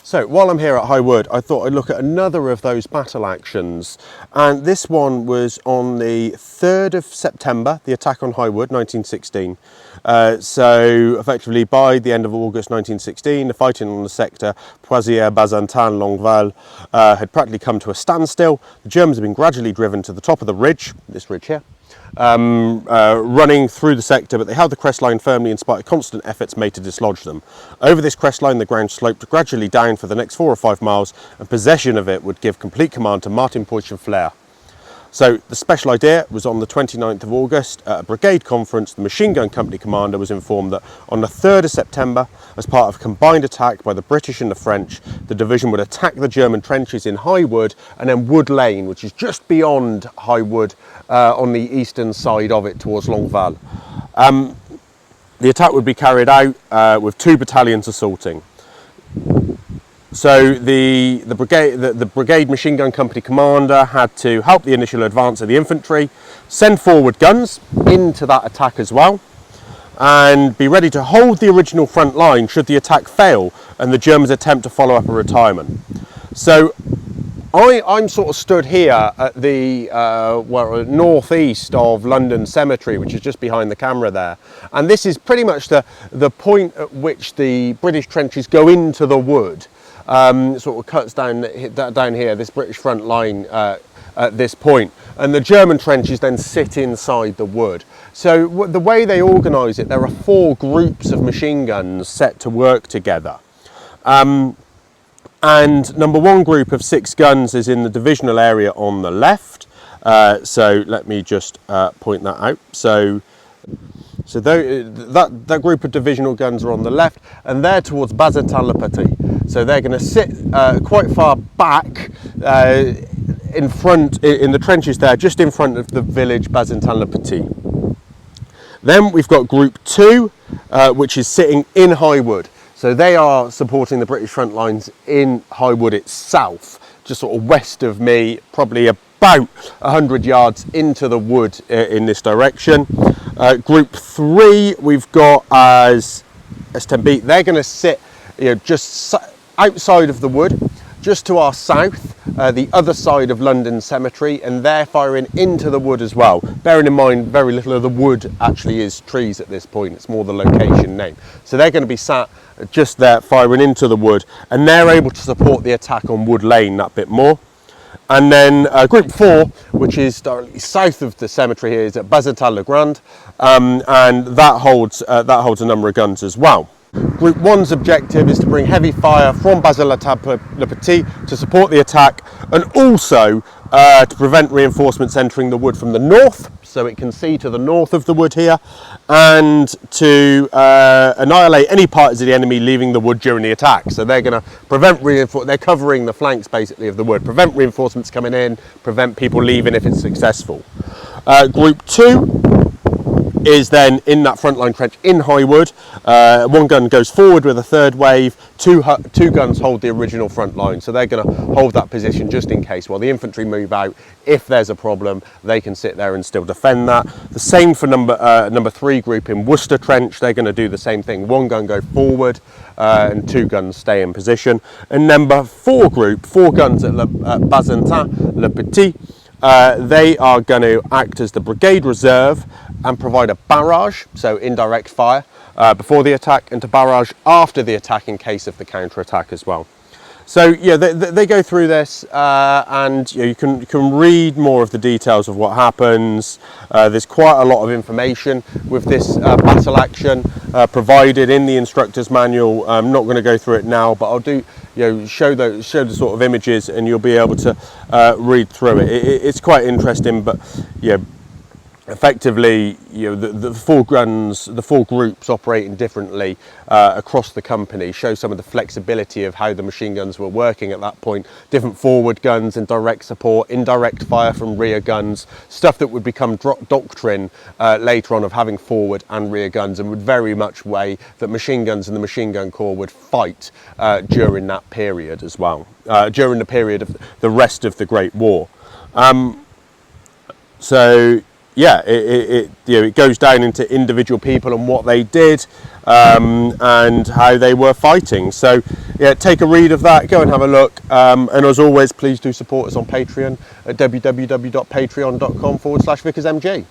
So while I'm here at High Wood, I thought I'd look at another of those battle actions. And this one was on the 3rd of September, the attack on High Wood, 1916. So effectively by the end of August 1916, the fighting on the sector Poitiers, Bazentin, Longueval had practically come to a standstill. The Germans had been gradually driven to the top of the ridge, this ridge here, running through the sector, but they held the crest line firmly in spite of constant efforts made to dislodge them. Over this crest line, the ground sloped gradually down for the next 4 or 5 miles, and possession of it would give complete command to Martin Poichenflair. So the special idea was on the 29th of August at a brigade conference. The machine gun company commander was informed that on the 3rd of September, as part of a combined attack by the British and the French, the division would attack the German trenches in High Wood and then Wood Lane, which is just beyond High Wood on the eastern side of it towards Longueval. The attack would be carried out with 2 battalions assaulting. So the brigade machine gun company commander had to help the initial advance of the infantry, send forward guns into that attack as well, and be ready to hold the original front line should the attack fail and the Germans attempt to follow up a retirement. So I'm sort of stood here at the northeast of London Cemetery, which is just behind the camera there, and this is pretty much the point at which the British trenches go into the wood. Sort of cuts down here, this British front line at this point, and the German trenches then sit inside the wood. So the way they organise it, there are 4 groups of machine guns set to work together. And number 1 group of 6 guns is in the divisional area on the left. So let me just point that out. So that group of divisional guns are on the left, and they're towards Bazentin-le-Petit. So they're going to sit quite far back in front, in the trenches there, just in front of the village Bazentin-le-Petit. Then we've got Group 2, which is sitting in High Wood. So they are supporting the British front lines in High Wood itself, just sort of west of me, probably about 100 yards into the wood in this direction. Group 3 we've got as Tembeat. They're going to sit just outside of the wood, just to our south, the other side of London Cemetery, and they're firing into the wood as well. Bearing in mind, very little of the wood actually is trees at this point, it's more the location name. So they're going to be sat just there firing into the wood, and they're able to support the attack on Wood Lane that bit more. And then Group 4, which is directly south of the cemetery here, is at Bazentin-le-Grand, and that holds a number of guns as well. Group 1's objective is to bring heavy fire from Bazentin-le-Petit to support the attack, and also to prevent reinforcements entering the wood from the north, so it can see to the north of the wood here, and to annihilate any parts of the enemy leaving the wood during the attack. So they're going to prevent they're covering the flanks basically of the wood, prevent reinforcements coming in, prevent people leaving if it's successful. Group 2 is then in that frontline trench in High Wood. 1 gun goes forward with a 3rd wave, 2 guns hold the original front line, so they're going to hold that position just in case while the infantry move out. If there's a problem, they can sit there and still defend that. The same for number 3 group in Worcester Trench. They're going to do the same thing. 1 gun go forward and 2 guns stay in position. And number 4 group, 4 guns at Bazentin-le-Petit, they are going to act as the brigade reserve and provide a barrage, so indirect fire, before the attack, and to barrage after the attack in case of the counter-attack as well. So yeah, they go through this, and you can read more of the details of what happens. There's quite a lot of information with this battle action provided in the instructor's manual. I'm not going to go through it now, but I'll do show the sort of images, and you'll be able to read through it. It's quite interesting, but effectively, the 4 guns, the 4 groups operating differently across the company show some of the flexibility of how the machine guns were working at that point. Different forward guns and direct support, indirect fire from rear guns, stuff that would become doctrine later on of having forward and rear guns, and would very much way that machine guns and the machine gun corps would fight during that period as well, during the period of the rest of the Great War. So yeah, it goes down into individual people and what they did, and how they were fighting. So yeah, take a read of that, go and have a look, and as always, please do support us on Patreon at www.patreon.com/VickersMG.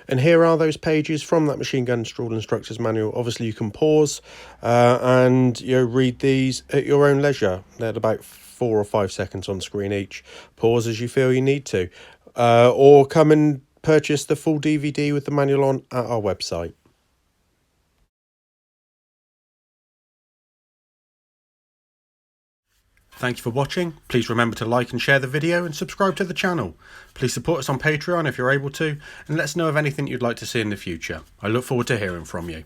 And here are those pages from that machine gun installed instructor's manual. Obviously you can pause and read these at your own leisure. They're about 4 or 5 seconds on screen each. Pause as you feel you need to, or come and purchase the full DVD with the manual on at our website. Thank you for watching. Please remember to like and share the video and subscribe to the channel. Please support us on Patreon if you're able to, and let us know of anything you'd like to see in the future. I look forward to hearing from you.